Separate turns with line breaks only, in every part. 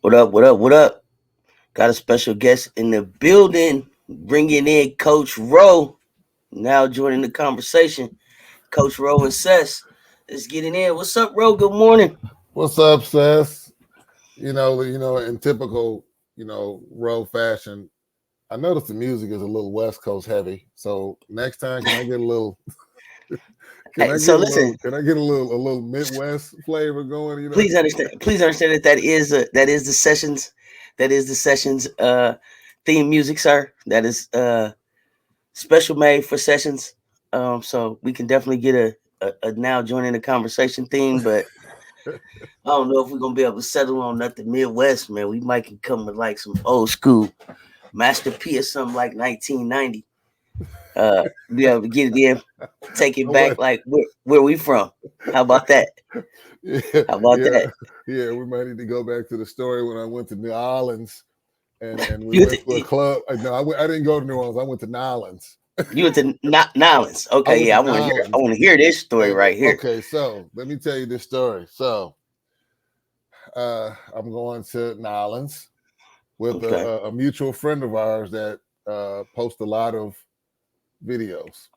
What up? What up? What up? Got a special guest in the building. Bringing in Coach Ro. Now joining the conversation. Coach Ro and Cess. Let's get it in. What's up, Ro? Good morning.
What's up, Seth? In typical, road fashion, I noticed the music is a little West Coast heavy. So next time, can I get a little,
Hey, so listen.
can I get a little Midwest flavor going?
Please understand. Please understand that is the sessions. That is the sessions. Theme music, sir. That is special made for sessions. So we can definitely get a now joining the conversation theme, but I don't know if we're gonna be able to settle on nothing Midwest, man. We might can come with like some old school Master P or something like 1990. Be able to get it in, take it
I'm
back
like,
like where we from. How about that?
yeah,
How about
yeah,
that?
yeah. We might need to go back to the story when I went to New Orleans and we
You went
went to a
to,
club. No, I didn't go to New Orleans. I went to Nolans.
you went to Nolens.
I
Okay,
went to
yeah, I want to hear. I
Nolans.
want to hear this story right here.
Okay, so let me tell you this story. So I'm going to Nolans with
Okay,
a mutual friend of ours that posts a lot of videos.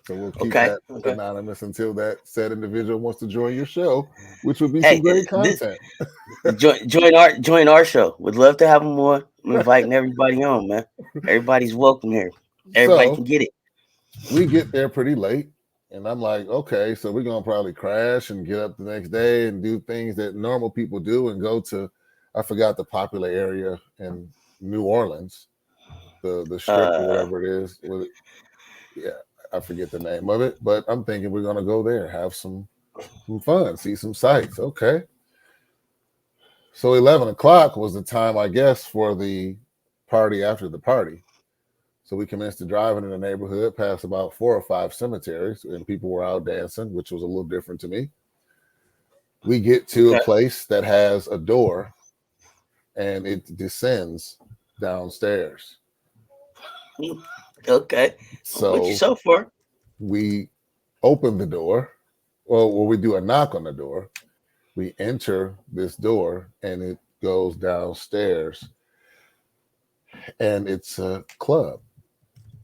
So we'll keep
okay,
that
okay.
anonymous until that said individual wants to join your show, which would be some
Hey,
great
this
content.
join our show. Would love to have them more. I'm inviting everybody on, man. Everybody's welcome here. Everybody can
So
get it.
we get there pretty late. And I'm like, okay, so we're gonna probably crash and get up the next day and do things that normal people do and go to I forgot the popular area in New Orleans, the strip or
Uh,
whatever it is. Yeah, I forget the name of it, but I'm thinking we're gonna go there, have some fun, see some sights. Okay. So 11 o'clock was the time, I guess, for the party after the party. So we commenced to driving in the neighborhood past about 4 or 5 cemeteries, and people were out dancing, which was a little different to me. We get to a
okay,
place that has a door and it descends downstairs.
okay. I'm with you
So
so far.
we open the door. Well, we do a knock on the door. We enter this door and it goes downstairs and it's a club.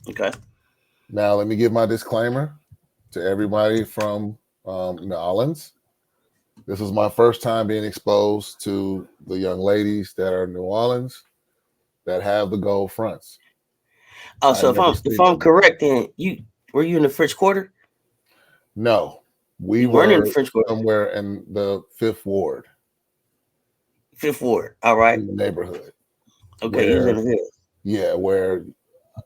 Okay.
Now, let me give my disclaimer to everybody from New Orleans. This was my first time being exposed to the young ladies that are in New Orleans that have the gold fronts.
Oh,
I
so if
never
I'm
seen them before.
correct, then you were you in the French Quarter?
No, we
You weren't in the
were
French Quarter.
somewhere in the Fifth Ward
Fifth Ward. All right.
in the neighborhood
Okay, you was in
where,
the hood.
yeah, where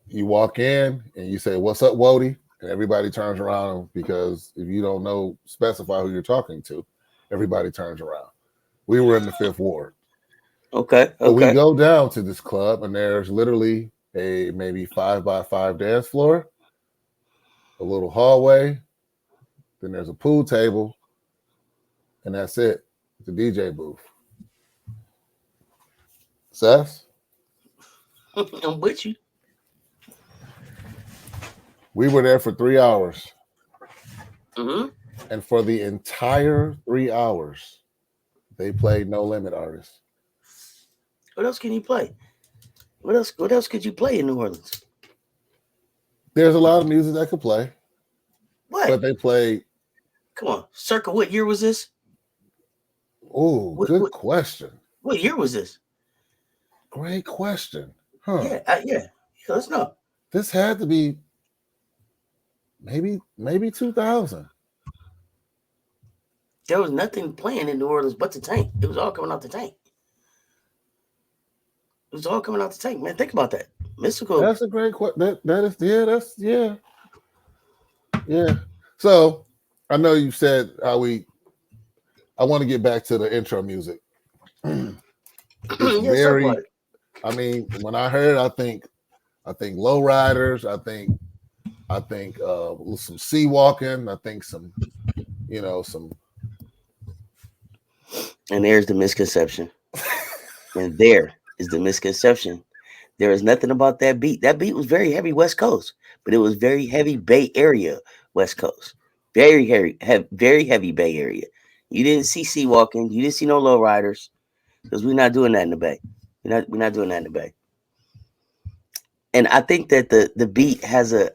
you walk in and you say, "What's up, Wody?" And everybody turns around because if you don't know, specify who you're talking to, everybody turns around. We were in the Fifth Ward.
Okay.
So we
Okay.
go down to this club, and there's literally a maybe 5 by 5 dance floor, a little hallway, then there's a pool table, and that's it. The DJ booth. Seth,
I'm with you.
we were there for 3 hours,
Hmm.
and for the entire 3 hours, they played No Limit artists.
What else can you play? What else? What else could you play in New Orleans?
There's a lot of music that could play, but
What?
they played.
Come on, Circa. What year was this?
Oh,
What?
good
What?
question.
What year was this?
Great question. Huh?
Yeah. Let's know.
This had to be maybe 2000.
There was nothing playing in New Orleans but the tank. It was all coming out the tank. It was all coming out the tank, man. Think about that. Mystical.
That's a great question. That is yeah. So I know you said how we. I want to get back to the intro music. It's
Yes, talk about
very.
it.
I mean, when I heard, I think lowriders. I think some sea walking. I think some.
And there's the misconception. And there is the misconception. There is nothing about that beat. That beat was very heavy West Coast, but it was very heavy Bay Area West Coast. Very heavy Bay Area. You didn't see sea walking. You didn't see no lowriders. because we're not doing that in the Bay. We're not doing that in the Bay. And I think that the beat has a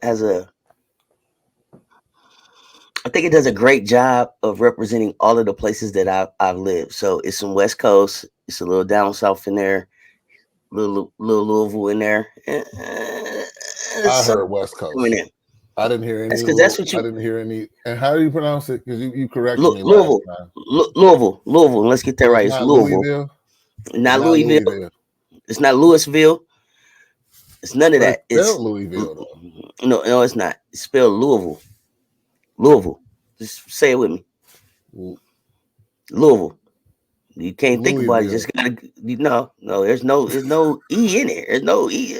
I think it does a great job of representing all of the places that I've lived. So it's some West Coast, it's a little down south in there, little Louisville in there,
I
some
heard West
coming
Coast.
in.
I didn't hear
That's
any
because that's
Lou.
what
I
you
didn't hear any. And how do you pronounce it? Because you corrected me last
Louisville,
time.
Louisville. Let's get that
So it's
right. It's
not
Louisville,
Louisville. It's
not
not
Louisville.
Louisville,
It's not Louisville. It's none of
but it's
that.
spelled
It's
Louisville though.
no, it's not. It's spelled Louisville. Louisville. Just say it with me. Louisville. You can't think about it. You
Louisville.
just gotta. No. There's no e in there. There's no e.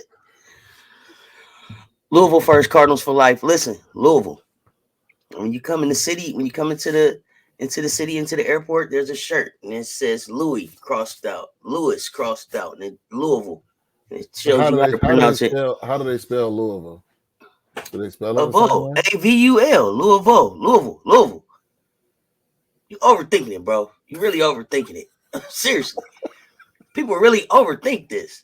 Louisville first, Cardinals for life. Listen, Louisville. When you come in the city, when you come into the city, into the airport, there's a shirt and it says Louis crossed out, Louis crossed out, and it, Louisville. And it
But
shows you how to pronounce it.
how do they spell Louisville? Do they spell it the same
Avul,
way?
Avul, Louisville. You overthinking it, bro. You really overthinking it. Seriously, people really overthink this.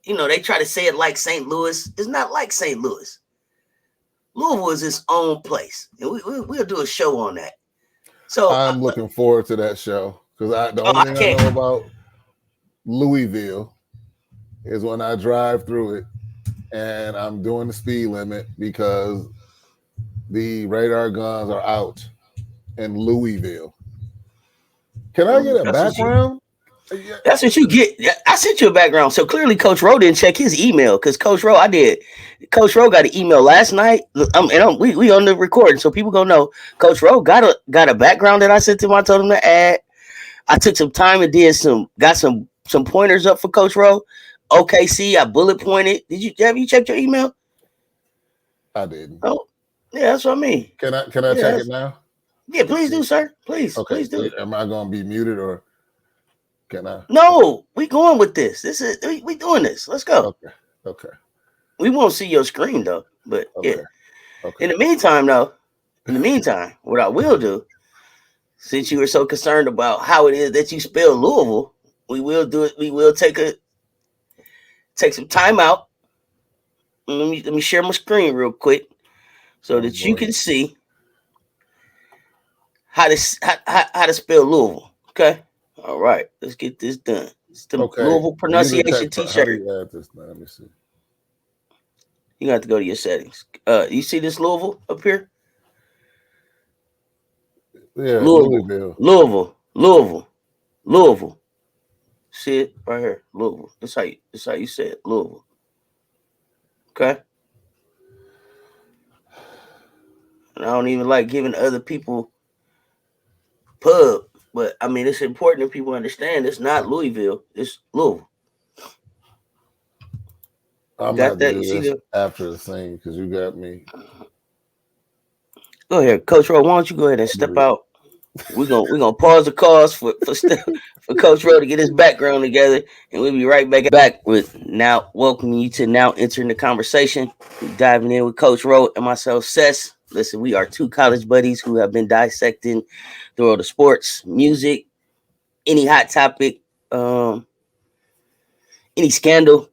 They try to say it like St. Louis. It's not like St. Louis. Louisville is its own place, and we'll do a show on that. So,
I'm looking forward to that show because the
oh,
only
I
thing I
can't.
know about Louisville is when I drive through it and I'm doing the speed limit because the radar guns are out in Louisville. Can I get a
That's what you.
background? Yeah.
That's what you get. I sent you a background. So clearly, Coach Ro didn't check his email because Coach Ro, I did. Coach Ro got an email last night. We on the recording, so people gonna know. Coach Ro got a background that I sent him. I told him to add. I took some time and got some pointers up for Coach Ro. OKC, I bullet pointed. Have you checked your email?
I didn't.
Oh, yeah, that's what I mean.
Can I
Yeah,
check it now?
yeah. Please do, sir.
Okay.
Please do.
Am I gonna be muted or can I?
No, we going with this. This is we doing this. Let's go.
Okay. Okay.
We won't see your screen though, but yeah.
Okay. Okay.
In the meantime, what I will do, since you were so concerned about how it is that you spell Louisville, we will do it. We will take some time out. Let me share my screen real quick so
Oh
that you
boy.
can see how to spell Louisville. Okay. All right. Let's get this done. It's the
Okay.
Louisville
You the
pronunciation
tech. How do
T-shirt.
you add this? Now, let me see.
You got to go to your settings. You see this Louisville up here?
Yeah,
Louisville,
Louisville.
Louisville. See it right here, Louisville. That's how you say it, Louisville. Okay. And I don't even like giving other people pub, but I mean it's important that people understand it's not Louisville, it's Louisville. You
I'm gonna
got
have to
that? You
do
see
this
the?
after the thing because you got me.
Go ahead, Coach Ro. Why don't you go ahead and step out? We're gonna pause the calls for Coach Ro to get his background together, and we'll be right back with now welcoming you to now entering the conversation. We're diving in with Coach Ro and myself, Cess. Listen, we are two college buddies who have been dissecting the world of sports, music, any hot topic, any scandal,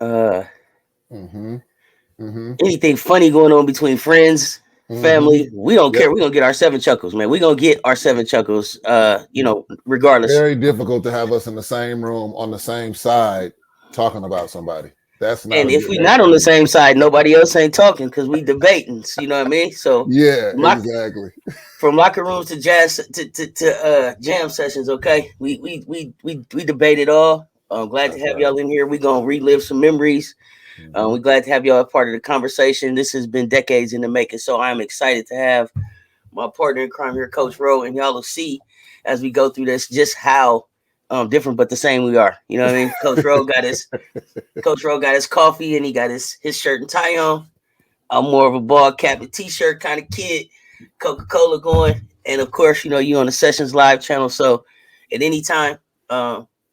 uh,
Mm-hmm. Mm-hmm.
anything funny going on between friends,
Mm-hmm.
family. We don't
Yep.
care. We're gonna get our seven chuckles, man. We're gonna get our seven chuckles, regardless.
Very difficult to have us in the same room on the same side talking about somebody. That's not
And
a
if
good
we
day
not
for
on the
me.
same side, nobody else ain't talking because we debating. So, you know what I mean? So
Yeah,
from, lock,
exactly.
from locker rooms to jazz to jam sessions, okay? We debate it all. I'm glad to
That's
have
right.
y'all in here. We're gonna relive some memories.
Mm-hmm.
We're glad to have y'all a part of the conversation. This has been decades in the making, so I'm excited to have my partner in crime here, Coach Ro, and y'all will see as we go through this just how different but the same we are. You know what I mean? Coach Ro got his coffee and he got his shirt and tie on. I'm more of a ball cap and t-shirt kind of kid. Coca-Cola going, and of course, you on the Sessions Live channel. So at any time,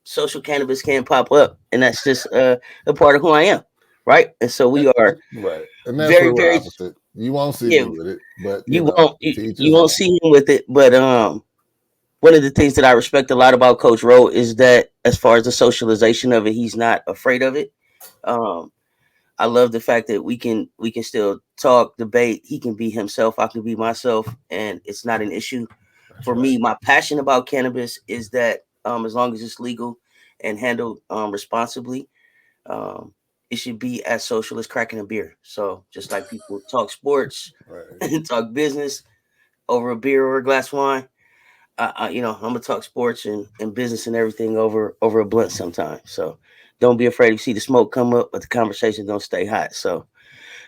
social cannabis can pop up, and that's just a part of who I am, right? And so we are
Right. And that's
very,
where we're
very
opposite. You won't see
yeah.
me with it, but
You won't
to
you,
each
you
his
won't
own.
see him with it, but one of the things that I respect a lot about Coach Ro is that as far as the socialization of it, he's not afraid of it. Um, I love the fact that we can still talk, debate. He can be himself. I can be myself, and it's not an issue
That's
for
right.
me. My passion about cannabis is that as long as it's legal and handled responsibly, um, it should be as social as cracking a beer. So just like people talk sports
Right.
and talk business over a beer or a glass of wine, I'm gonna talk sports and business and everything over a blunt sometimes. So don't be afraid to see the smoke come up, but the conversation don't stay hot. So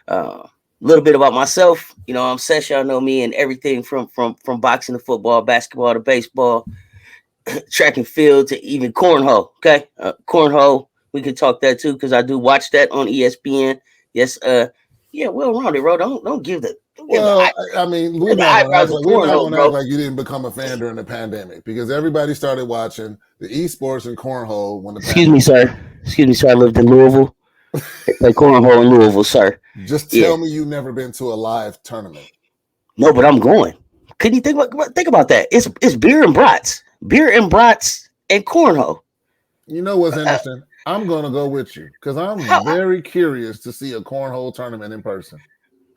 a little bit about myself. I'm Sesh. Y'all know me and everything from boxing to football, basketball to baseball, track and field to even cornhole. Okay, cornhole. We can talk that too because I do watch that on ESPN. Yes, yeah, well rounded, bro. Don't give the don't give the,
Well, I mean,
give the eyebrows of
we're not
cornhole,
gonna act
bro.
like you didn't become a fan during the pandemic because everybody started watching the esports and cornhole when the
Excuse me,
pandemic.
sir. Excuse me, sir. I lived in Louisville. They play cornhole in Louisville, sir.
Just
Yeah.
tell me you've never been to a live tournament.
No, but I'm going. Couldn't you think about that? It's beer and brats and cornhole.
You know what's
Uh,
interesting? I'm gonna go with you because I'm
how
very curious to see a cornhole tournament in person.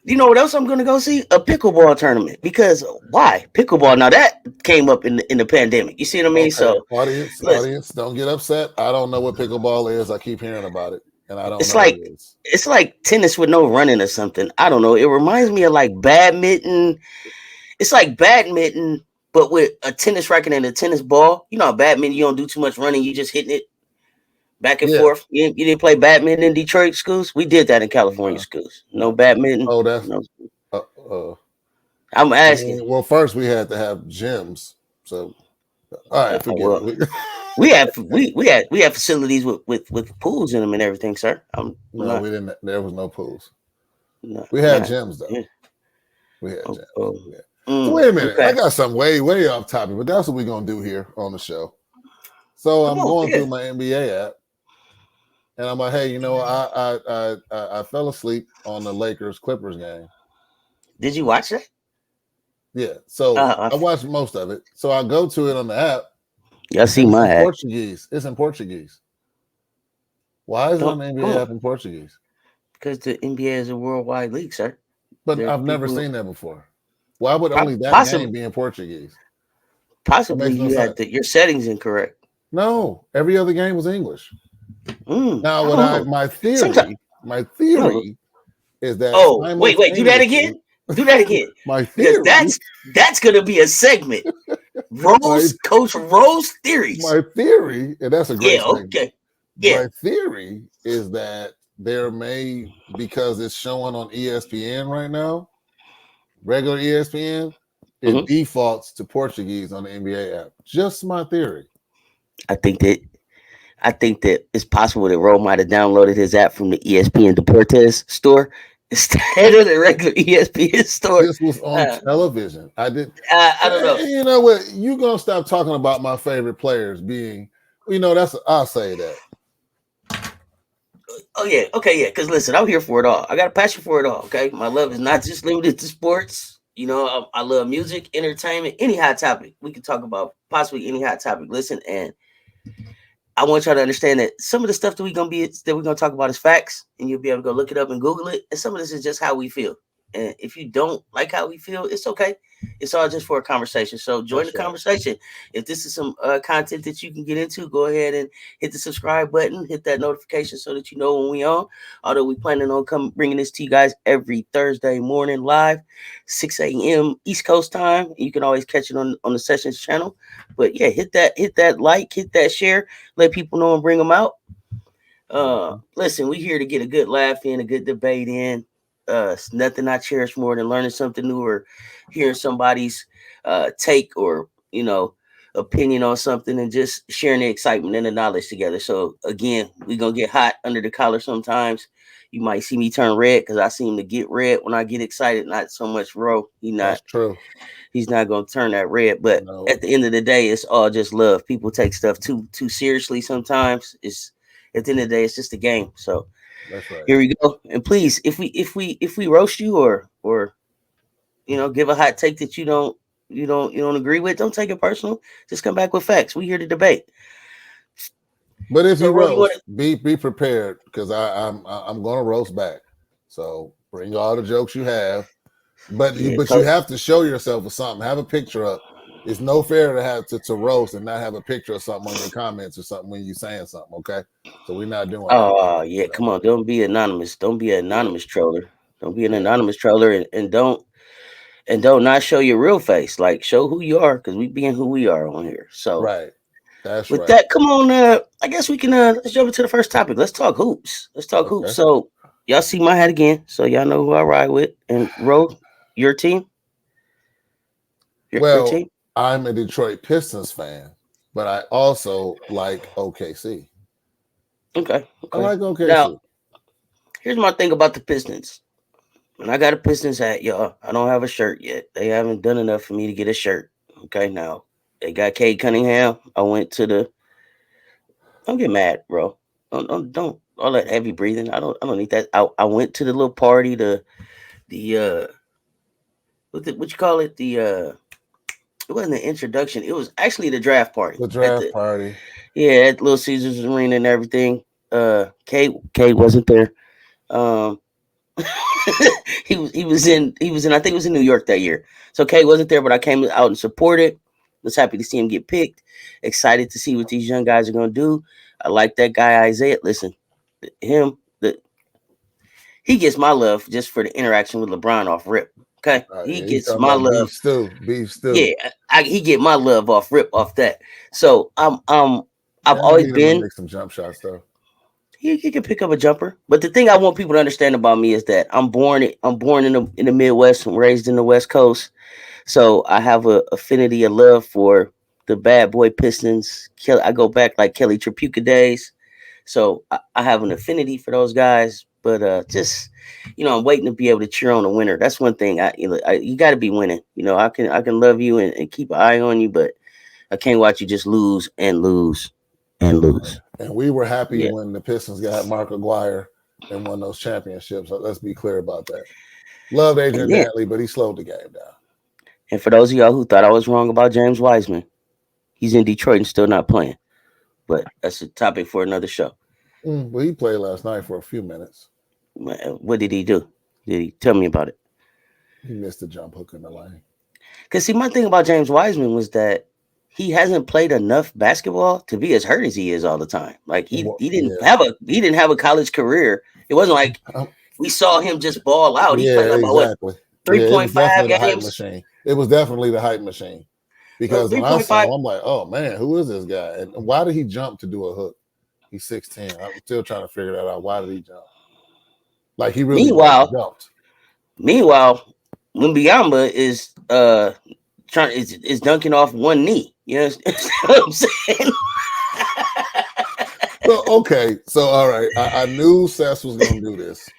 you know what else I'm gonna go see? A pickleball tournament. Because why pickleball? Now that came up in the pandemic. You see what I mean?
Okay,
So listen,
audience, don't get upset. I don't know what pickleball is. I keep hearing about it, and I don't
it's
know what it
like
is.
it's like tennis with no running or something. I don't know. It reminds me of like badminton. It's like badminton, but with a tennis racket and a tennis ball. You know, badminton you don't do too much running. You just hitting it back and
Yeah.
forth. You didn't play badminton in Detroit schools. We did that in California
No.
schools. No
No.
badminton.
Oh, that's.
No.
Uh, uh,
I'm
I
asking.
mean, well, first we had to have gyms. So, all right, forget
Well,
it.
we have facilities with pools in them and everything, sir. I'm
No,
not
we didn't. There was no pools.
not
We had
not.
gyms though.
Yeah.
We had
Oh,
gyms.
oh.
Yeah. So wait a minute. I
Okay.
got something way off topic, but that's what we're gonna do here on the show. So
Come
I'm
on.
going
Yeah.
through my NBA app, and I'm like, hey, I fell asleep on the Lakers Clippers game.
Did you watch that?
Yeah. So
Uh,
I watched most of it. So I go to it on the app,
y'all see
and it's
my
in
ad.
Portuguese. It's in Portuguese. Why is it on
Don't
the
come
NBA
on
app in Portuguese?
because the NBA is a worldwide league, sir.
But
There's
I've never
people.
seen that before. Why would only that game
Possibly
be in Portuguese? That
possibly
makes no
you had
sense.
your settings incorrect.
No, every other game was English. Now,
I don't know. Sometimes
my
no.
theory is that
Oh, wait, do that again.
simultaneously,
Do that again.
my
Because
theory,
that's gonna be a segment.
my
Coach Rose theories.
my theory, and that's a great
Yeah,
segment.
okay. Yeah.
My theory is that there may, because it's showing on ESPN right now, regular ESPN, it
hmm
defaults to Portuguese on the NBA app. Just my theory.
I think that I think that it's possible that Ro might have downloaded his app from the ESPN Deportes store instead of the regular ESPN store.
This was on
Uh,
television. I did.
I don't know.
You know what? You gonna stop talking about my favorite players being, that's. I'll say that.
Oh yeah, okay, yeah. Because listen, I'm here for it all. I got a passion for it all. Okay, my love is not just limited to sports. I love music, entertainment, any hot topic. We can talk about possibly any hot topic. Listen, and I want y'all to understand that some of the stuff that we're gonna talk about is facts, and you'll be able to go look it up and Google it. And some of this is just how we feel. And if you don't like how we feel, it's okay. It's all just for a conversation. So join the
That's right.
conversation. If this is some content that you can get into, go ahead and hit the subscribe button, hit that notification so that you know when we on. Although we planning on bringing this to you guys every Thursday morning live, 6 a.m. East Coast time. You can always catch it on the Sessions channel. But yeah, hit that like, hit that share, let people know and bring them out.
Mhm.
Listen, we here to get a good laugh in, a good debate in. It's nothing I cherish more than learning something new or hearing somebody's take or opinion on something and just sharing the excitement and the knowledge together. So again, we gonna get hot under the collar sometimes. You might see me turn red because I seem to get red when I get excited. Not so much Ro.
That's true.
He's not gonna turn that red. But
No,
at the end of the day, it's all just love. People take stuff too seriously sometimes. It's at the end of the day, it's just a game. So
that's right.
here we go. And please, if we roast you or give a hot take that you don't agree with, don't take it personal. Just come back with facts. We here to debate.
But if
So,
you
Ro, you want
roast, be prepared because I'm going to roast back. So bring all the jokes you have, but
to? Yeah,
you have to show yourself with something. Have a picture up. It's no fair to have to roast and not have a picture of something on your comments or something when you're saying something. Okay, so we're not doing that.
Oh yeah,
So
come on. Don't be anonymous. Don't be an
yeah,
anonymous troller. Don't be an
yeah,
anonymous troller, and don't not show your real face. Like show who you are, because we being who we are on here. So
right. That's
with
right.
that, come on. I guess we can. Let's jump into the first topic. Let's talk hoops. Let's talk hoops.
Okay.
So y'all see my hat again. So y'all know who I ride with. And Ro, your team, your
Well,
team.
I'm a Detroit Pistons fan, but I also like OKC.
Okay,
I
okay.
like
Now
OKC.
here's my thing about the Pistons. And I got a Pistons hat, y'all. I don't have a shirt yet. They haven't done enough for me to get a shirt. Okay, now they got Cade Cunningham. I went to the. Don't get mad, bro. Don't all that heavy breathing. I don't need that. I went to the little party. The what you call it? It wasn't the introduction. It was actually the draft party
The
at
draft
the
party.
at Little Caesars Arena and everything. Kate wasn't there. Um, he was in I think it was in New York that year. So Kate wasn't there, but I came out and supported. Was happy to see him get picked. Excited to see what these young guys are gonna do. I like that guy Isaiah. Listen, him the he gets my love just for the interaction with LeBron off rip. Okay, he
Yeah, you
gets
talking
my
about
love.
beef stew, beef stew.
Yeah, he get my love off rip off that. So I've
Yeah, I
always
need him to
been.
make some jump shots though.
He can pick up a jumper. But the thing I want people to understand about me is that I'm born in the Midwest and raised in the West Coast. So I have a affinity, a love for the bad boy Pistons. I go back like Kelly Tripucka days. So I have an affinity for those guys. But just I'm waiting to be able to cheer on a winner. That's one thing. You got to be winning. I can love you and keep an eye on you, but I can't watch you just lose and lose and lose.
And we were happy
Yeah.
when the Pistons got Mark Aguirre and won those championships. So let's be clear about that. Loved
And
Adrian
then
Dantley, but he slowed the game down.
and for those of y'all who thought I was wrong about James Wiseman, he's in Detroit and still not playing. But that's a topic for another show.
Well, he played last night for a few minutes.
What did he do? Did he tell me about it?
He missed the jump hook in the lane.
Because see, my thing about James Wiseman was that he hasn't played enough basketball to be as hurt as he is all the time. Like he didn't
Yeah.
have a college career. It wasn't like we saw him just ball out. He played
Yeah,
like about what
exactly.
three
Yeah, it
point
was
five
definitely the hype
games.
machine. It was definitely the hype machine. Because
Three
when I
point
saw
five.
him, I'm like, oh man, who is this guy? And why did he jump to do a hook? He's 6'10". I'm still trying to figure that out. Why did he jump? Like he really like
Meanwhile,
jumped.
meanwhile, Wimbyamba is dunking off one knee. You know what I'm saying?
So okay, so all right, I knew Cess was gonna do this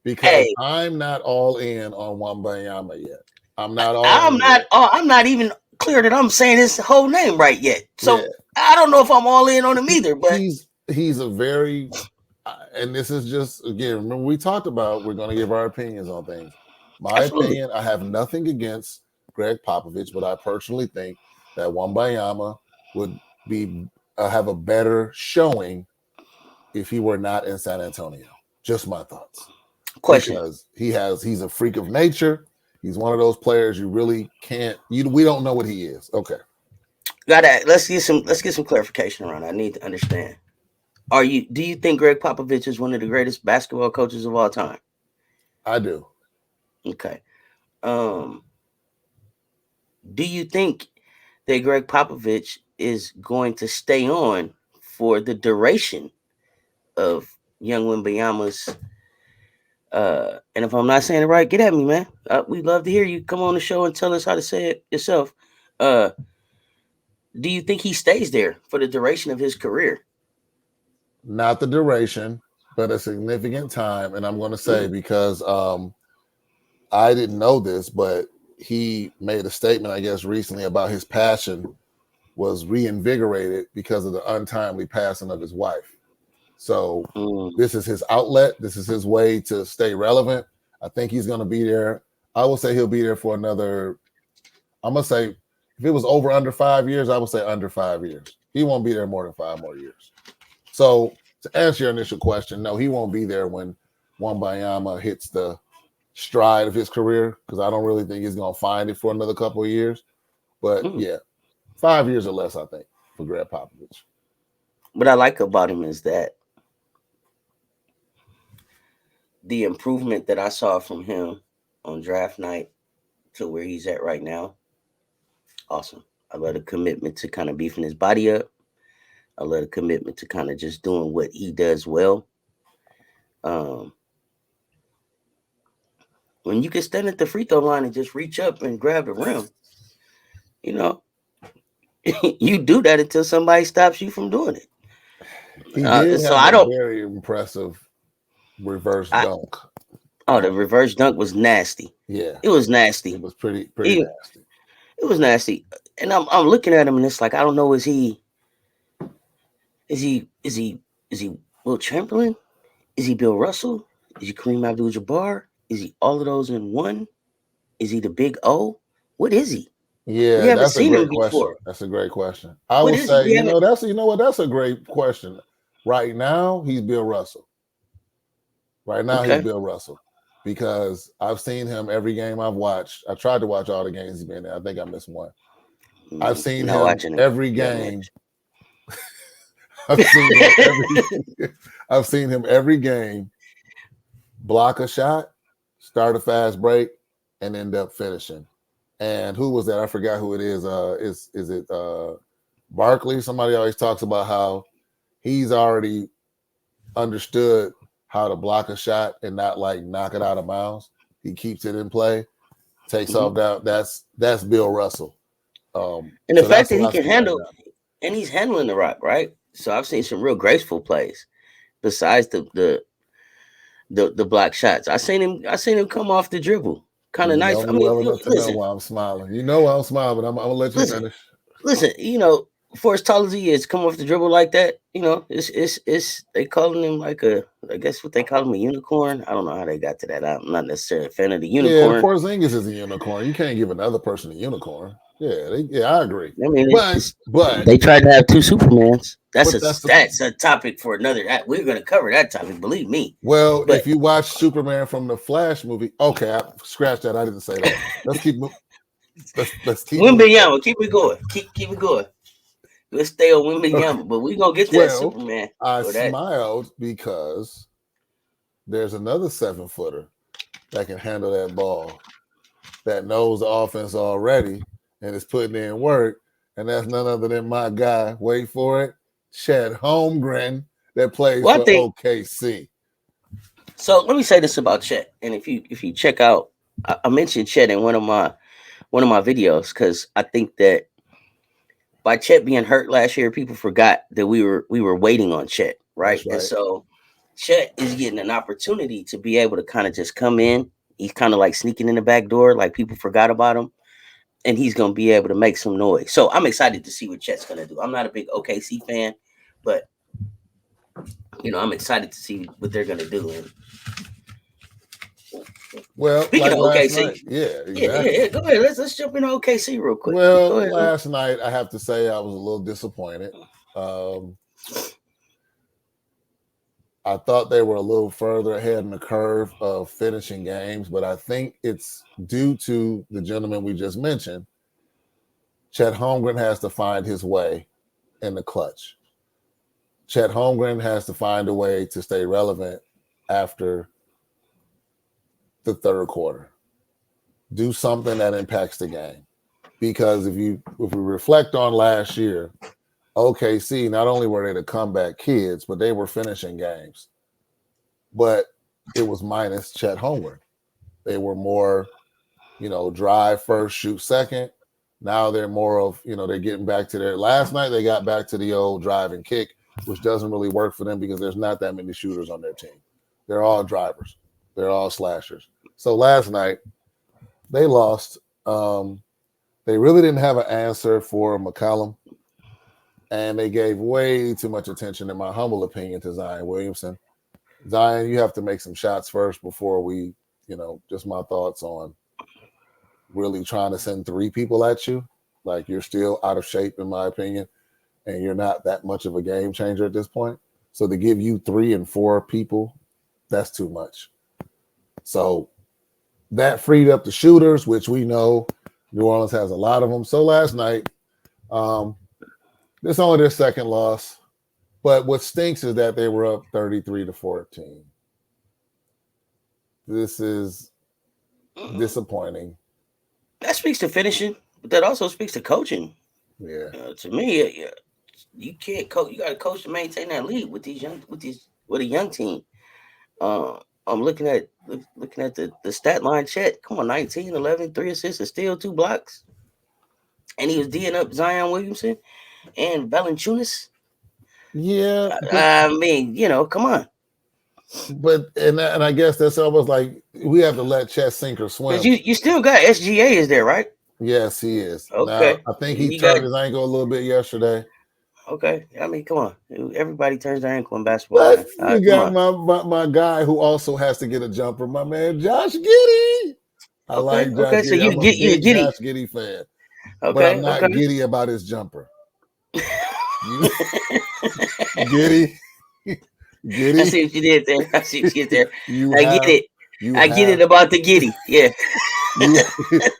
because
Hey,
I'm not all in on Wembanyama yet. I'm not all
I'm
in
not.
yet.
I'm not even clear that I'm saying his whole name right yet.
Yeah,
So I don't know if I'm all in on him either. But
he's a very and this is just again, remember we talked about we're gonna give our opinions on things. My
absolutely,
opinion, I have nothing against Greg Popovich, but I personally think that Wembanyama would be have a better showing if he were not in San Antonio. Just my thoughts.
question.
Because he's a freak of nature. He's one of those players you really can't we don't know what he is. Okay.
Let's get some clarification around. I need to understand. Do you think Greg Popovich is one of the greatest basketball coaches of all time?
I do.
Okay. Um, do you think that Greg Popovich is going to stay on for the duration of young Wimbyama's and if I'm not saying it right, get at me, man. We'd love to hear you. Come on the show and tell us how to say it yourself. Uh, do you think he stays there for the duration of his career?
Not the duration, but a significant time. And I'm going to say
Mm,
because I didn't know this, but he made a statement, I guess, recently about his passion was reinvigorated because of the untimely passing of his wife. So
mm.
this is his outlet. This is his way to stay relevant. I think he's going to be there. I will say he'll be there for another. I'm gonna say if it was over under 5 years, I would say under 5 years. He won't be there more than 5 more years. So to answer your initial question, no, he won't be there when Wembanyama hits the stride of his career because I don't really think he's gonna find it for another couple of years. But
Mm.
yeah, 5 years or less, I think, for Greg Popovich.
What I like about him is that the improvement that I saw from him on draft night to where he's at right now, awesome. I love the commitment to kind of beefing his body up. I love the commitment to kind of just doing what he does well. Um, when you can stand at the free throw line and just reach up and grab the rim, you know, you do that until somebody stops you from doing it.
He did
So
have
I
a
don't.
very impressive reverse
I
dunk.
The reverse dunk was nasty.
Yeah,
It was nasty.
it was pretty
It,
nasty.
it was nasty. And I'm looking at him and it's like I don't know. Is he is he is he Will Chamberlain? Is he Bill Russell? Is he Kareem Abdul-Jabbar? Is he all of those in one? Is he the Big O? What is he? We
Yeah,
haven't
that's a
seen him
great question.
before.
That's a great question. I
What
will
is he?
say,
We haven't.
that's a great question. Right now, he's Bill Russell. Right now, he's
Okay.
Bill Russell because I've seen him every game I've watched. I tried to watch all the games he's been in. I think I missed one. I've seen
Not
him
watching
every
that
game.
much.
I've seen him every. I've seen him every game block a shot, start a fast break, and end up finishing. And who was that? I forgot who it is. Is it Barkley? Somebody always talks about how he's already understood how to block a shot and not like knock it out of bounds. He keeps it in play, takes
Hmm.
off down. That's Bill Russell.
And the
So
fact
that's
that
what
he
I
can
see right
handle,
now.
and he's handling the rock, right? So I've seen some real graceful plays besides the block shots. I seen him come off the dribble, kind of
You know
nice. I
me
mean,
well enough to know
listen,
why I'm smiling. You know why I'm smiling, but I'm gonna let you
listen,
finish.
listen. For as tall as he is, come off the dribble like that. It's they calling him like I guess what they call him a unicorn. I don't know how they got to that. I'm not necessarily a fan of the
Yeah, the
unicorn.
Porzingis is a unicorn. You can't give another person a unicorn. Yeah, I agree.
I mean,
But but
they tried to have two Supermans.
but that's the
That's a topic for another. We're gonna cover that topic, believe me.
well.
But
If you watch Superman from the Flash movie, okay, scratch that. I didn't say that. Let's keep let's keep moving.
Wimbenyama, keep it going. Keep it going. Let's stay on
Okay.
Wimbenyama, but we're gonna get to that
Well,
Superman
I
or that.
smiled because there's another 7-footer that can handle that ball, that knows the offense already and is putting in work. And that's none other than my guy. Wait for it, Chet Holmgren, that plays
Well, I
for
think
OKC.
so. Let me say this about Chet, and if you check out, I mentioned Chet in one of my videos because I think that by Chet being hurt last year, people forgot that we were waiting on Chet, right?
That's
And
right.
so Chet is getting an opportunity to be able to kind of just come in. He's kind of like sneaking in the back door, like people forgot about him, and he's gonna be able to make some noise. So I'm excited to see what Chet's gonna do. I'm not a big OKC fan, but I'm excited to see what they're gonna do. And
Well,
speaking
like
of
last
OKC,
night. Yeah,
yeah,
exactly.
go ahead. Let's jump into OKC real quick. Go
Well,
ahead.
last night I have to say I was a little disappointed. Um, I thought they were a little further ahead in the curve of finishing games, but I think it's due to the gentleman we just mentioned. Chet Holmgren has to find his way in the clutch. Chet Holmgren has to find a way to stay relevant after the third quarter. Do something that impacts the game. Because if we reflect on last year, OKC, not only were they the comeback kids, but they were finishing games. But it was minus Chet Holmgren. They were more, drive first, shoot second. Now they're more of, they're getting back to their last night. They got back to the old drive and kick, which doesn't really work for them because there's not that many shooters on their team. They're all drivers. They're all slashers. So last night they lost. They really didn't have an answer for McCollum, and they gave way too much attention, in my humble opinion, to Zion Williamson. Zion, you have to make some shots first before we, just my thoughts on really trying to send 3 people at you. Like you're still out of shape, in my opinion, and you're not that much of a game changer at this point. So to give you 3 and 4 people, that's too much. So that freed up the shooters, which we know New Orleans has a lot of them. So last night, um, this only their second loss, but what stinks is that they were up 33-14. This is
Mm,
disappointing.
that speaks to finishing, but that also speaks to coaching.
Yeah.
To me, you can't coach. You got to coach to maintain that lead with with a young team. I'm looking at the stat line. Chet, come on, 19, 11, 3 assists, and still 2 blocks, and he was D'ing up Zion Williamson and Valanciunas.
Yeah,
I mean, come on,
but I guess that's almost like we have to let Chet sink or
because
swim.
you still got SGA is there, right?
Yes, he is. Now
Okay,
I think he
you got
turned his ankle a little bit yesterday.
okay. I mean, come on, everybody turns their ankle in basketball,
But
man.
you
Come
got
on,
my guy who also has to get a jumper, my man Josh Giddey. I
okay,
like Josh
okay. So
Giddey. I'm a
you
big
get it,
Josh Giddey fan, but I'm
okay,
not
okay.
giddy about his jumper. You giddy,
I
giddy.
see what you did there. I see what you did there.
you
I get
have
it.
you
I get
have
it about the giddy. Yeah.
you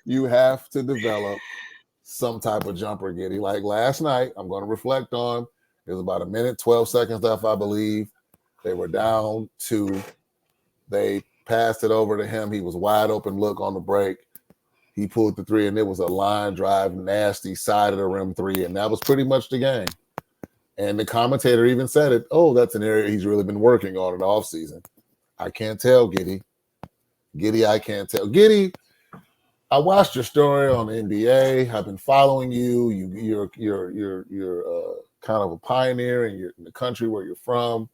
you have to develop some type of jumper, giddy. Like last night, I'm going to reflect on. There's about a minute, 12 seconds left, I believe. They were down 2. They passed it over to him. He was wide open look on the break. He pulled the 3, and it was a line drive, nasty side of the rim 3, and that was pretty much the game. And the commentator even said it. Oh, that's an area he's really been working on in the offseason. I can't tell, Giddy. Giddy, I can't tell. Giddy, I watched your story on the NBA. I've been following you. You're kind of a pioneer in the country where you're from.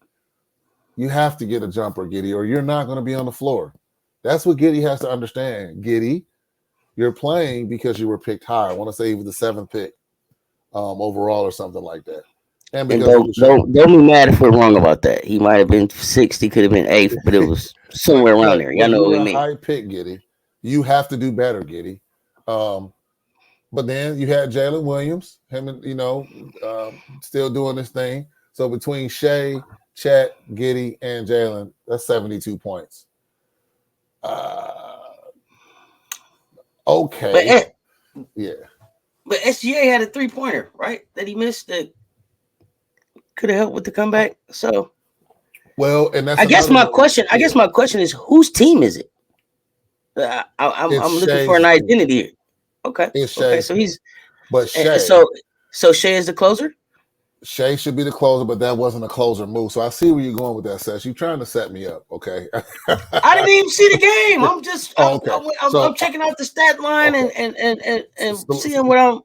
You have to get a jumper, Giddy, or you're not going to be on the floor. That's what Giddy has to understand. Giddy, you're playing because you were picked high. I want to say he was the 7th pick overall or something like that. And
And
because he was showing.
don't be mad if we're wrong about that. He might have been sixth. He could have been eighth, but it was somewhere around there. Y'all
But
know
you
what
were
we
a
mean.
high pick, Giddy. You have to do better, Giddy. Um, but then you had Jalen Williams, him and still doing this thing. So between Shea, Chet, Giddy, and Jalen, that's 72 points. Uh,
But
okay,
eh,
yeah.
but SGA had a 3 pointer, right? That he missed that could have helped with the comeback. So
Well, and that's
I guess
another
my
one.
question. I
Yeah,
guess my question is, whose team is it?
it's
I'm looking for
Shea's
an
team.
identity here. Okay,
It's
okay.
Shea's
So
team.
he's
But
so Shea is the closer.
Shea should be the closer, but that wasn't a closer move. So I see where you're going with that, Seth. You're trying to set me up, okay?
I didn't even see the game. I'm just
Oh, okay.
I'm checking out the stat line
Okay.
and
So,
seeing what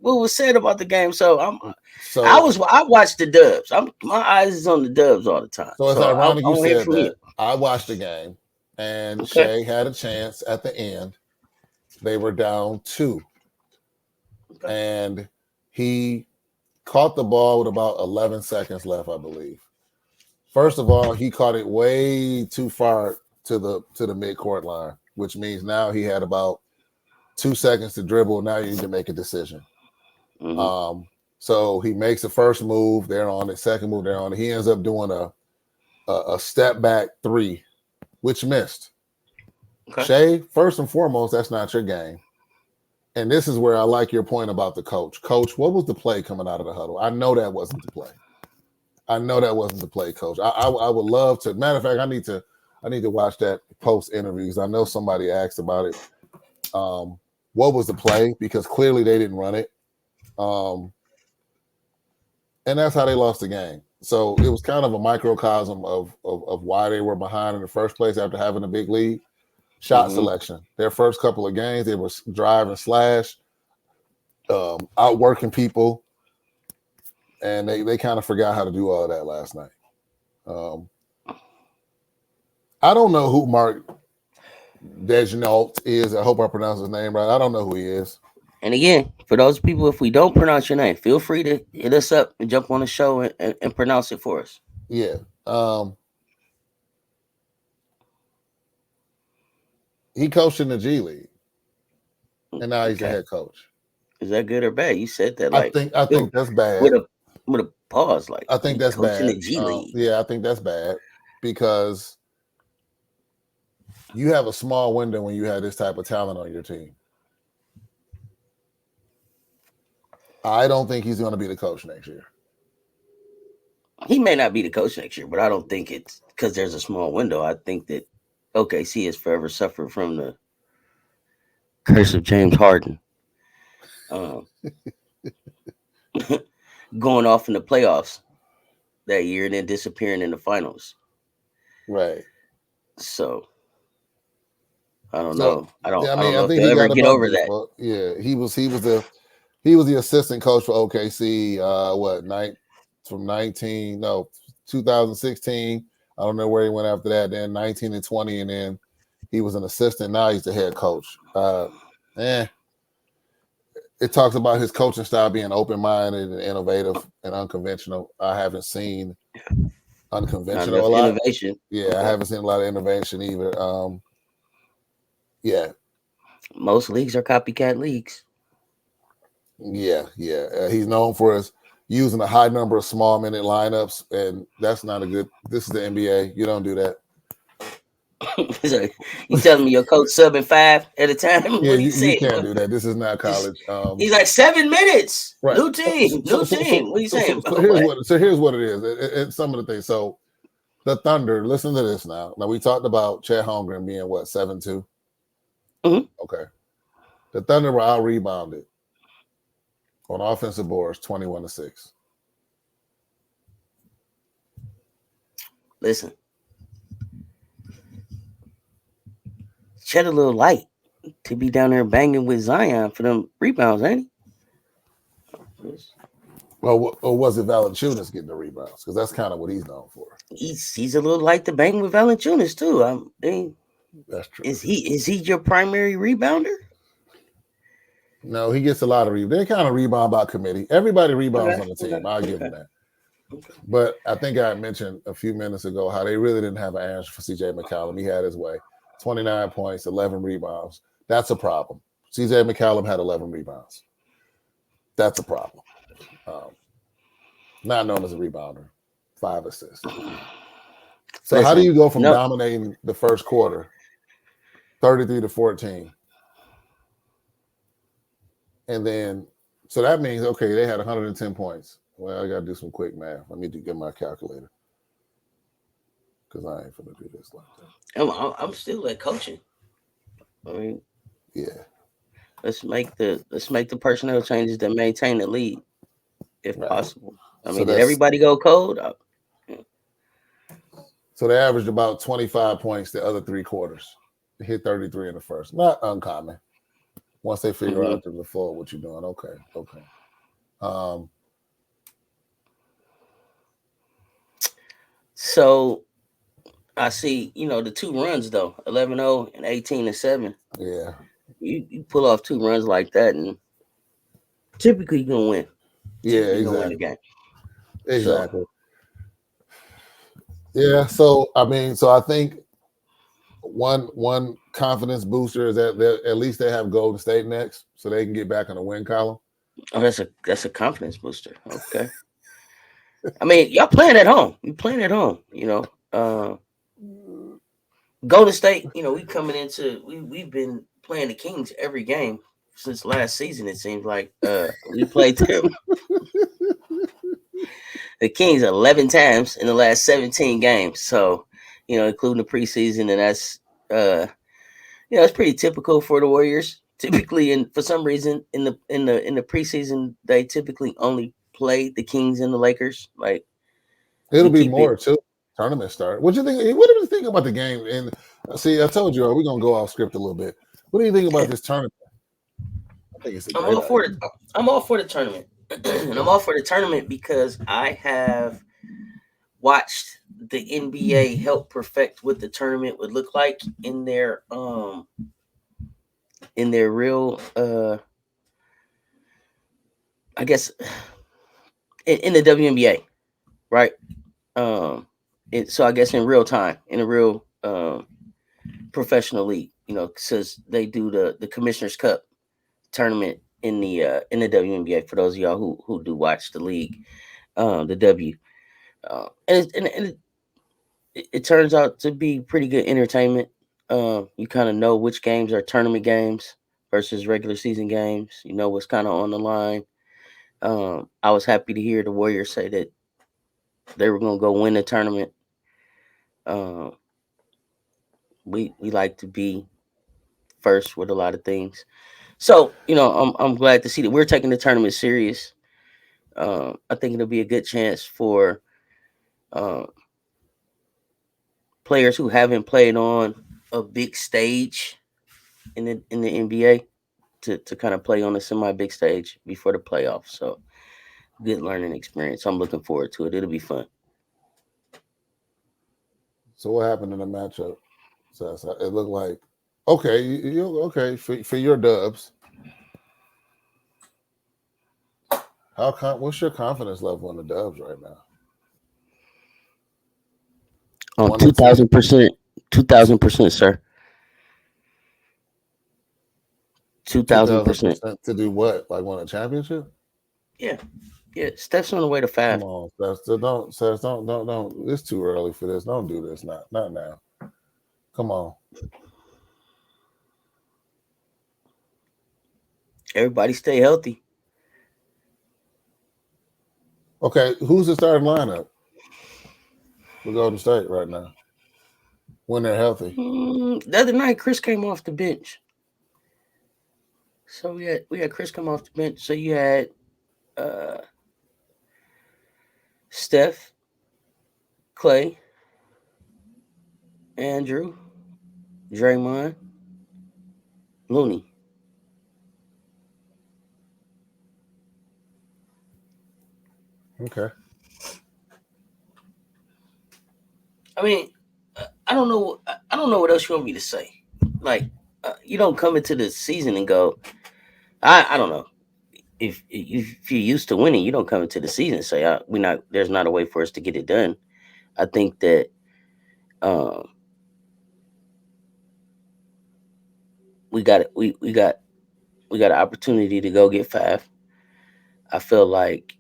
was said about the game. So
so
I watched the Dubs. My eyes is on the Dubs all the time.
So it's
So I
ironic you
want to hear
said
from you.
that. I watched the game, and
Okay.
Shea had a chance at the end. They were down 2,
Okay.
and he caught the ball with about 11 seconds left, I believe. First of all, he caught it way too far to the midcourt line, which means now he had about 2 seconds to dribble. Now you need to make a decision.
Hmm.
Um, so he makes the first move. They're on it. Second move, they're on it. He ends up doing a step back 3, which missed.
Okay.
Shay, first and foremost, that's not your game. And this is where I like your point about the coach. Coach, what was the play coming out of the huddle? I know that wasn't the play. I know that wasn't the play, Coach. I would love to. Matter of fact, I need to watch that post interview because I know somebody asked about it. What was the play? Because clearly they didn't run it, um, and that's how they lost the game. So it was kind of a microcosm of why they were behind in the first place after having a big lead. Shot
Hmm.
selection. Their first couple of games, they were drive and slash, outworking people, and they kind of forgot how to do all of that last night. Um, I don't know who Mark Dejenault is. I hope I pronounced his name right. I don't know who he is.
And again, for those people, if we don't pronounce your name, feel free to hit us up and jump on the show and pronounce it for us.
Yeah. He coached in the G League. and now he's the
Okay.
head coach.
Is that good or bad? You said that
I
like
think I
with
think that's bad.
with a with a pause, like
I think
he
that's
coaching
bad.
the G League.
Yeah, I think that's bad because you have a small window when you have this type of talent on your team. I don't think he's going to be the coach next year.
He may not be the coach next year, but I don't think it's because there's a small window. I think that OKC has forever suffered from the curse of James Harden, um, going off in the playoffs that year and then disappearing in the finals.
Right.
So I don't
So
know. I don't.
yeah, I
I
mean,
don't
I
know if
think
they'll
he
ever
got
get
above
over that.
baseball. Yeah, he was the assistant coach for OKC. What night from 19? No, 2016. I don't know where he went after that. Then 19 and 20, and then he was an assistant. Now he's the head coach. Eh, it talks about his coaching style being open minded and innovative and unconventional. I haven't seen
Not
unconventional a
enough
lot.
innovation.
Yeah, I
Okay.
haven't seen a lot of innovation either. Yeah,
Most leagues are copycat leagues.
yeah. He's known for his using a high number of small minute lineups, and that's not a good. This is the NBA. You don't do that.
So you telling me your coach subbing five at a time?
Yeah,
What are you
you
saying?
can't do that. This is not
Just,
college.
he's like 7 minutes.
Right.
New team. New team. What are you saying?
So
About what?
here's what it is. It's some of the things. So the Thunder. Listen to this now. Now we talked about Chet Holmgren being what 7-2.
Mhm.
Okay. The Thunder were out rebounded on offensive boards 21-6.
Listen, Chet a little light to be down there banging with Zion for them rebounds, ain't he?
Well, or was it Valanciunas getting the rebounds? Because that's kind of what he's known for.
He's a little light to bang with Valanciunas too. I mean,
That's true.
is he your primary rebounder?
No, he gets a lot of rebounds. They kind of rebound by committee. Everybody rebounds
Okay,
on the team.
okay,
I'll give
okay,
them that.
okay.
But I think I mentioned a few minutes ago how they really didn't have an answer for CJ McCollum. He had his way. 29 points, 11 rebounds. That's a problem. CJ McCollum had 11 rebounds. That's a problem. Um, not known as a rebounder. 5 assists. So how do
Listen,
you go from
no,
dominating the first quarter, 33-14, and then so that means okay, they had 110 points. Well, I gotta do some quick math. Let me get my calculator because I ain't gonna do this like that.
I'm still at coaching. I mean,
Yeah,
let's make the personnel changes that maintain the lead if
right.
possible. I
So
mean, did
that's
everybody go cold?
so they averaged about 25 points the other 3 quarters. They hit 33 in the first. Not uncommon. Once they figure
Mhm.
out the floor, what you're doing. Okay, okay. Um,
So I see, the two runs though, 11-0 and 18-7.
yeah,
You pull off two runs like that, and typically you're gonna win.
yeah,
Typically you're gonna win the
exactly,
game. So
exactly. Yeah. So I mean, so I think one confidence booster is that at least they have Golden State next, so they can get back on the win column.
oh, that's a confidence booster. Okay. I mean, y'all playing at home. You playing at home. Golden State. We coming into we've been playing the Kings every game since last season. It seems like we played them the Kings 11 times in the last 17 games. So including the preseason, and that's uh it's pretty typical for the Warriors. Typically, and for some reason in the preseason, they typically only play the Kings and the Lakers. Like
It'll
we
be
keep it.
more too. Tournament start. What you think? What do you think about the game? And see, I told you we're gonna go off script a little bit. What do you think about this tournament? I think it's a
I'm
great
all for
idea.
it. I'm all for the tournament, and I'm all for the tournament because I have watched the NBA help perfect what the tournament would look like in their real I guess in the WNBA, right? So I guess in real time, in a real professional league, since they do the Commissioner's Cup. tournament in the WNBA. For those of y'all who do watch the league, the W, and it turns out to be pretty good entertainment. You kind of know which games are tournament games versus regular season games. You know what's kind of on the line. I was happy to hear the Warriors say that they were going to go win the tournament. Um, we like to be first with a lot of things. So I'm glad to see that we're taking the tournament serious. I think it'll be a good chance for uh, players who haven't played on a big stage in the NBA to kind of play on a semi big stage before the playoffs. So good learning experience. I'm looking forward to it. It'll be fun.
So what happened in the matchup? So it looked like okay, you okay for your Dubs. What's your confidence level in the Dubs right now?
On
One to
two
ten.
thousand percent, 2,000%, sir. two
Two
thousand
thousand
percent.
percent to do what? Like win a championship?
Yeah, yeah. Steph's on the way to
Come
five.
on, Seth, don't. It's too early for this. Don't do this. Not now. Come on.
Everybody stay healthy.
Okay, who's the starting lineup for Golden State right now when they're healthy?
The other night, Chris came off the bench. So we had Chris come off the bench. So you had uh, Steph, Clay, Andrew, Draymond, Looney.
Okay.
I mean, I don't know. I don't know what else you want me to say. Like, you don't come into the season and go. I don't know. If you're used to winning, you don't come into the season and say, "We not." There's not a way for us to get it done. I think that um, we got we got an opportunity to go get five. I feel like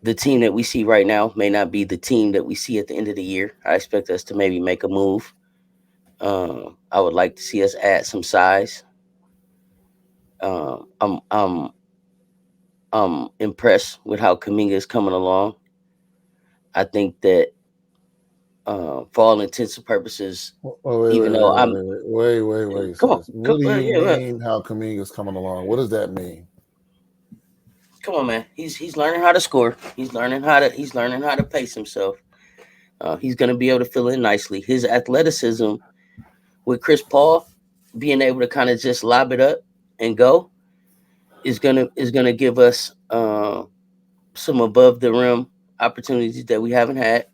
the team that we see right now may not be the team that we see at the end of the year. I expect us to maybe make a move. I would like to see us add some size. Um, I'm I'm I'm impressed with how Kaminga is coming along. I think that for all intents and purposes,
Oh, wait,
even though I'm
wait,
come on,
sis. What do you
yeah, yeah,
mean how Kaminga's coming along? What does that mean?
come on, man. He's learning how to score. He's learning how to pace himself. He's gonna be able to fill in nicely. His athleticism with Chris Paul being able to kind of just lob it up and go is gonna give us some above the rim opportunities that we haven't had.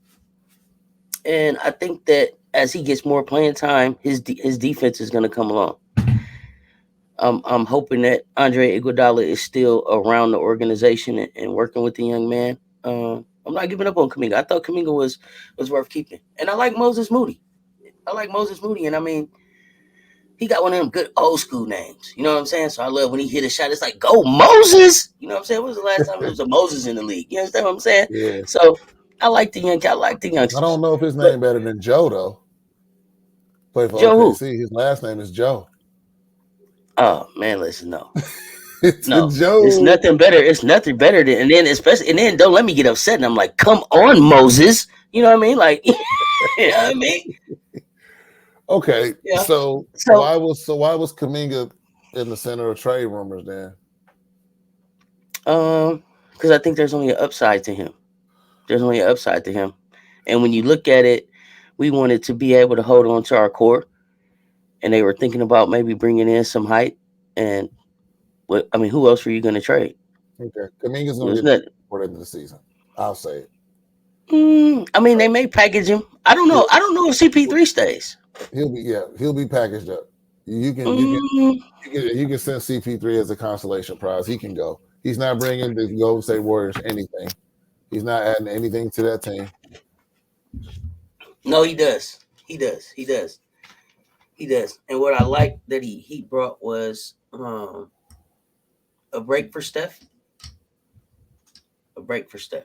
And I think that as he gets more playing time, his defense is gonna come along. I'm hoping that Andre Iguodala is still around the organization and working with the young man. I'm not giving up on Kaminga. I thought Kaminga was worth keeping, and I like Moses Moody. I like Moses Moody, and I mean, he got one of them good old school names. You know what I'm saying? So I love when he hit a shot. It's like, go Moses. You know what I'm saying? When was the last time there was a Moses in the league? You understand what I'm saying?
Yeah.
So I like the
I don't
youngsters.
know if his
But
name better than Joe though. Play for
Joe who?
OKC. His last name is Joe.
Oh man, listen, no.
It's a
No. It's
Joe.
nothing better. It's nothing better than and then especially and then don't let me get upset and I'm like, come on, Moses. You know what I mean? Like you know what I mean?
Okay.
Yeah.
So
So
why was Kaminga in the center of trade rumors then?
because I think there's only an upside to him. There's only an upside to him. And when you look at it, we wanted to be able to hold on to our core, and they were thinking about maybe bringing in some height. And what I mean, who else were you going to trade?
Okay. Kaminga's
It
gonna
was
get
nothing.
for the end of the season. I'll say it.
I mean, they may package him. I don't know.
He'll,
I don't know if CP3 stays.
he'll be packaged up. You can you can
Mm,
you can send CP3 as a consolation prize. He can go. He's not bringing the Golden State Warriors anything. He's not adding anything to that team.
no, he does. He does. He does. He does. And what I like that he brought was A break for Steph. A break for Steph.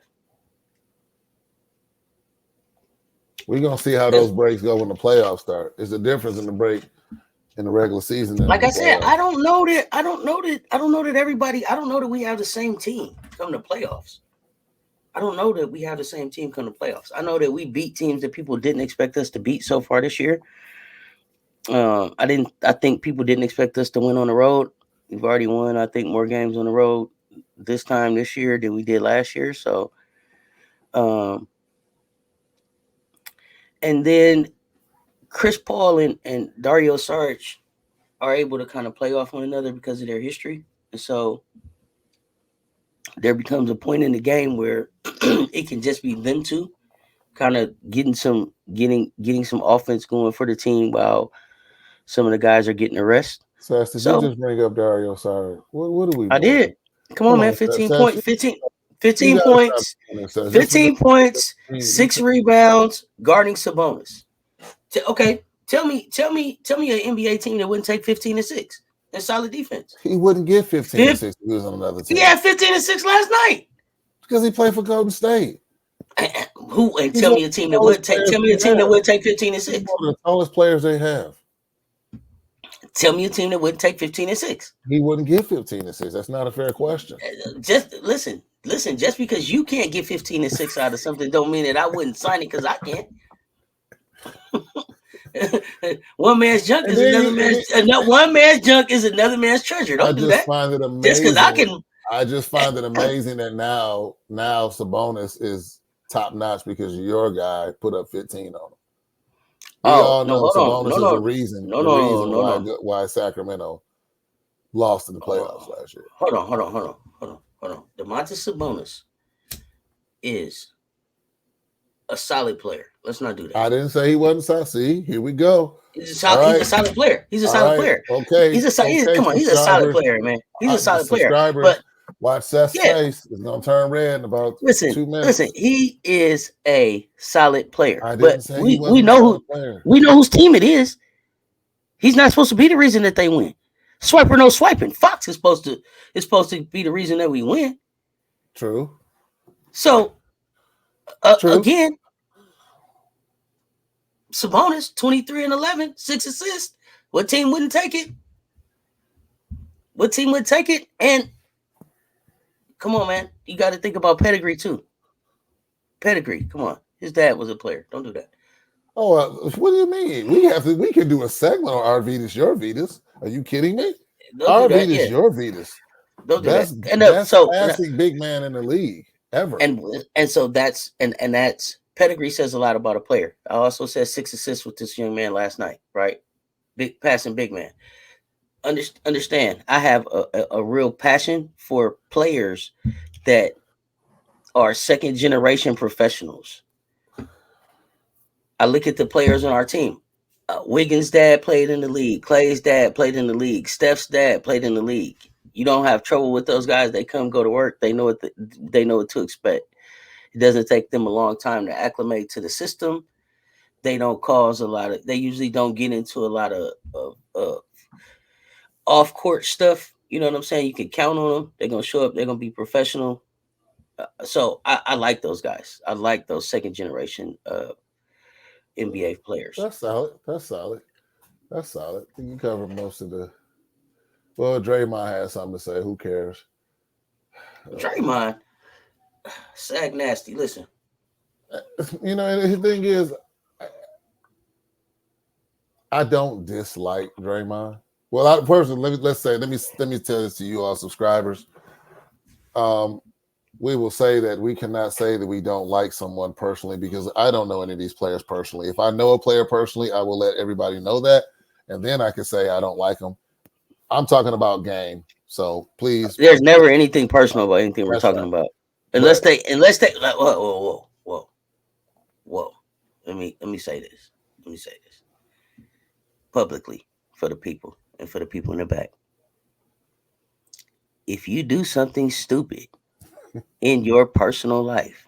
We're gonna see how those breaks go when the playoffs start. It's a difference in the break in the regular season than in
Like
the
I said,
playoffs.
I don't know that everybody. I don't know that we have the same team come to playoffs. I don't know that we have the same team come to playoffs. I know that we beat teams that people didn't expect us to beat so far this year. I didn't. I think people didn't expect us to win on the road. We've already won. I think more games on the road this time this year than we did last year. So, um, and then Chris Paul and Dario Saric are able to kind of play off one another because of their history, and so there becomes a point in the game where it can just be them two kind of getting some offense going for the team while some of the guys are getting the rest.
Sess, did you
So
just bring up Dario Saric? What are we
I
doing?
did. Come on,
Come
man.
on, Sess. Sess,
15
you gotta stop
points,
doing this, Sess. Just because
15 points,
you
six rebounds, guarding Sabonis. Okay, tell me an NBA team that wouldn't take 15 and 6 and solid defense.
he wouldn't get 15 and
Fifth,
6 if he was on another
he
team
had 15 and 6 last night.
because he played for Golden State.
Who and
He's
tell
one
me a
of the
team that
tallest
would take
players
tell me a
they
team that
have.
would take 15 and
He's
6.
one of the tallest players they have.
Tell me a team that wouldn't take 15 and 6.
He wouldn't get 15 and 6. That's not a fair question.
Just listen, just because you can't get 15 and 6 out of something don't mean that I wouldn't sign it because I can't. One man's junk
And
is
then,
another man's one man's junk is another man's treasure.
I
Don't do
just
that.
find it
Just because I
amazing.
can
I just find it amazing that now Sabonis is top notch because your guy put up 15 on him. We
Oh
all
no,
know
hold on.
Sabonis is
No,
the
no,
reason
no, no.
why Sacramento lost in the playoffs
Oh,
last year.
hold on. Domantas Sabonis is a solid player. Let's not do that.
I didn't say he wasn't solid. See, here we go.
He's
All
he's
right,
a solid player. He's a
all
solid
right,
player.
okay, okay,
Come on, he's a solid
subscribers.
player, man. He's a
The
solid player.
subscribers,
But
watch Seth's
yeah,
face. It's gonna turn red in about
listen,
2 minutes.
he is a solid player.
I
But
didn't say he
we
wasn't a
know who
solid player.
we know whose team it is. He's not supposed to be the reason that they win. Swiper no swiping. Fox is supposed to be the reason that we win.
True,
So
true.
again, Sabonis 23 and 11, 6 assists. What team wouldn't take it? What team would take it? And come on, man, you got to think about pedigree too. Pedigree, come on. His dad was a player. Don't do that.
Oh, what do you mean? We can do a segment on our Vetus, your Vetus. Are you kidding me?
Don't do
Our
that.
Vetus,
Yeah,
your Vetus.
don't do that. And
Best passing big man in the league ever.
and so that's pedigree says a lot about a player. I also said 6 assists with this young man last night, right? Big passing big man. Understand? I have a real passion for players that are second generation professionals. I look at the players on our team. Wiggins' dad played in the league. Clay's dad played in the league. Steph's dad played in the league. You don't have trouble with those guys. They come go to work. They know what to expect. It doesn't take them a long time to acclimate to the system. They don't cause a lot of. They usually don't get into a lot of off court stuff. You know what I'm saying? You can count on them. They're gonna show up. They're gonna be professional. So I like those guys. I like those second generation NBA players.
That's solid. That's solid. That's solid. I think you covered most of the. Well, Draymond has something to say. Who cares?
Draymond, sag nasty. Listen,
You know, and the thing is, I don't dislike Draymond. Well, I personally let me tell this to you all subscribers. We will say that we cannot say that we don't like someone personally because I don't know any of these players personally. If I know a player personally, I will let everybody know that, and then I can say I don't like them. I'm talking about game, so please.
there's never anything personal about anything we're
That's
talking
right.
about,
But
unless they like, whoa. Let me say this. Let me say this publicly for the people and for the people in the back. If you do something stupid in your personal life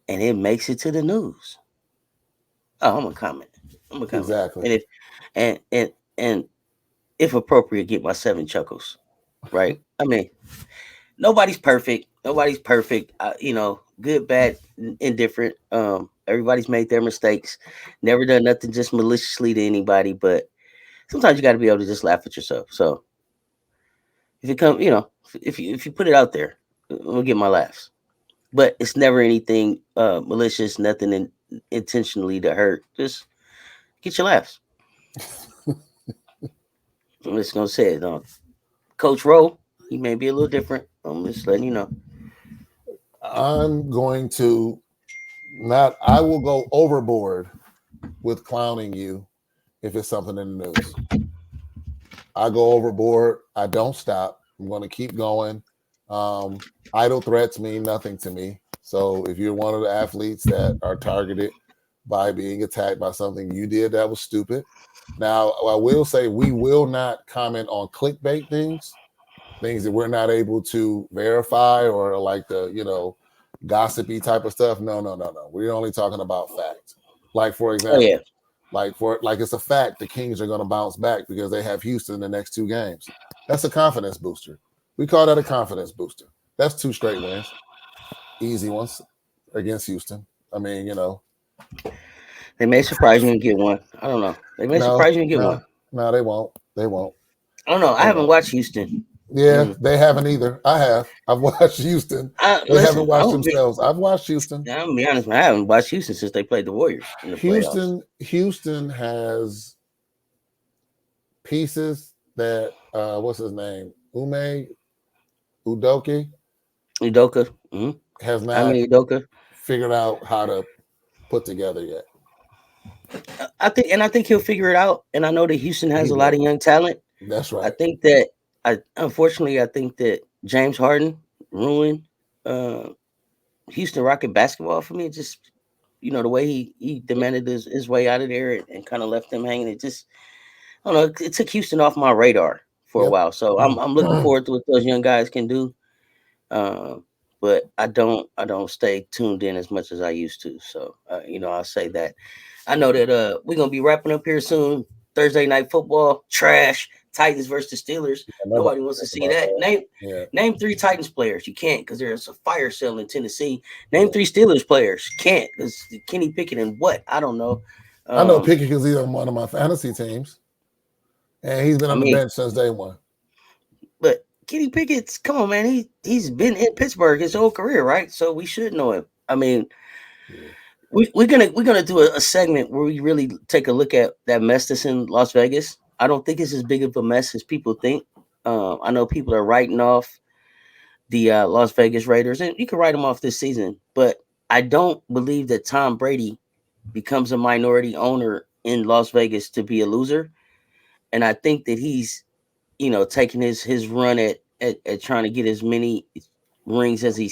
and it makes it to the news, oh, I'm gonna comment. I'm gonna comment.
exactly.
And if and if appropriate, get my 7 chuckles. right? I mean, nobody's perfect. Nobody's perfect. Good, bad, indifferent. Everybody's made their mistakes. Never done nothing just maliciously to anybody, but sometimes you got to be able to just laugh at yourself. So if you come, if you put it out there, we'll get my laughs. But it's never anything malicious, nothing intentionally to hurt. Just get your laughs. I'm just gonna say it. Coach Ro, he may be a little different. I'm just letting you know.
I'm going to not. I will go overboard with clowning you if it's something in the news. I go overboard. I don't stop. I'm going to keep going. Idle threats mean nothing to me. So if you're one of the athletes that are targeted by being attacked by something you did that was stupid, now I will say we will not comment on clickbait things that we're not able to verify or like the gossipy type of stuff. No, no, no, no. We're only talking about facts. Like for
Oh yeah,
example, like it's a fact the Kings are going to bounce back because they have Houston in the next 2 games. That's a confidence booster. We call that a confidence booster. That's 2 straight wins, easy ones against Houston. I mean,
they may surprise you and get one. I don't know. They may
no,
surprise you and get one.
no, no, they won't. They won't.
I don't know. I
They
haven't
won't.
watched Houston.
Yeah,
And
they haven't either. I have. I've watched Houston. They haven't
listen,
watched themselves. I've watched Houston.
I'm gonna be honest. I haven't watched Houston since they played the Warriors in the playoffs.
Houston has pieces that what's his name? Udoki
Udoka. Mm-hmm.
has
I
not
mean Udoka.
figured out how to put together yet.
I think he'll figure it out. And I know that Houston has
He
a lot of
will.
young talent.
That's
I
right.
think that I think that James Harden ruined uh, Houston Rocket basketball for me. Just the way he demanded his way out of there and kind of left them hanging. It just I don't know. It took Houston off my radar for a
Yep.
while. So I'm looking forward to what those young guys can do. Um, but I don't stay tuned in as much as I used to. So I'll say that. I know that we're gonna be wrapping up here soon. Thursday night football, trash. Titans versus the Steelers.
Nobody
Nobody wants to
cares
see
about
that.
that.
Name
Yeah.
name three Titans players. You can't because there's a fire sale in Tennessee. Name three Steelers players. Can't because Kenny Pickett and what? I don't know.
I know
Um,
Pickett because he's on one of my fantasy teams, and he's been
I
on the
mean,
bench since day one.
but Kenny Pickett's come on, man. He's been in Pittsburgh his whole career, right? So we should know him. I mean,
Yeah.
we're gonna do a segment where we really take a look at that mess that's in Las Vegas. I don't think it's as big of a mess as people think. I know people are writing off the Las Vegas Raiders, and you can write them off this season, but I don't believe that Tom Brady becomes a minority owner in Las Vegas to be a loser, and I think that he's taking his run at trying to get as many rings as he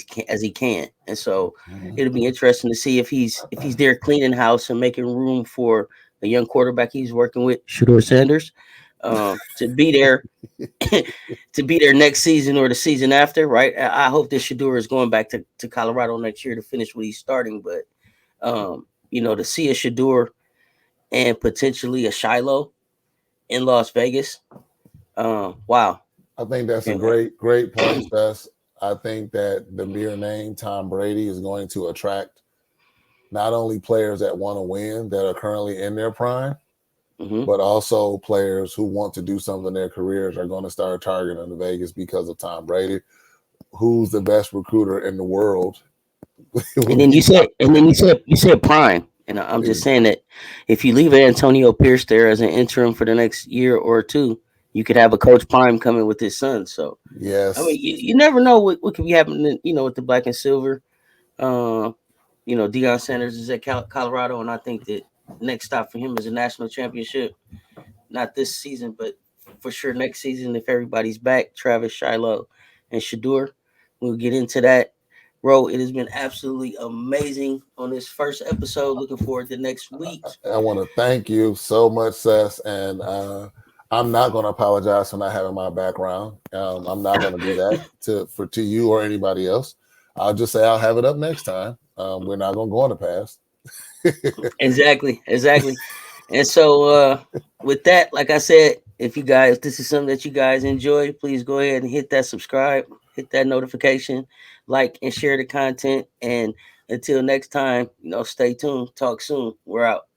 can, and so
Mhm.
it'll be interesting to see if he's there cleaning house and making room for a young quarterback he's working with, Shador Sanders, to be there to be there next season or the season after. Right? I hope that Shador is going back to Colorado next year to finish what he's starting, but to see a Shador and potentially a Shiloh in Las Vegas, wow.
I think that's a
Yeah.
great point, Seth. I think that the mere name Tom Brady is going to attract not only players that want to win that are currently in their prime,
Hmm.
but also players who want to do something in their careers are going to start targeting the Vegas because of Tom Brady, who's the best recruiter in the world. It
And
would
then
be
you said prime, and I'm just
Brady.
saying that if you leave Antonio Pierce there as an interim for the next year or two, you could have a Coach Prime coming with his son. So I mean,
Yes.
you never know what could be happening. With the black and silver. Uh, Deion Sanders is at Colorado, and I think that next stop for him is a national championship. Not this season, but for sure next season if everybody's back. Travis, Shiloh, and Shadur. We'll get into that. Bro, it has been absolutely amazing on this first episode. Looking forward to next week.
I want to thank you so much, Seth. And I'm not going to apologize for not having my background. I'm not going to do that to you or anybody else. I'll just say I'll have it up next time. We're not going to go on the past.
Exactly. And so with that, like I said, If you guys, if this is something that you guys enjoy, please go ahead and hit that subscribe, hit that notification, like and share the content. And until next time, stay tuned. Talk soon. We're out.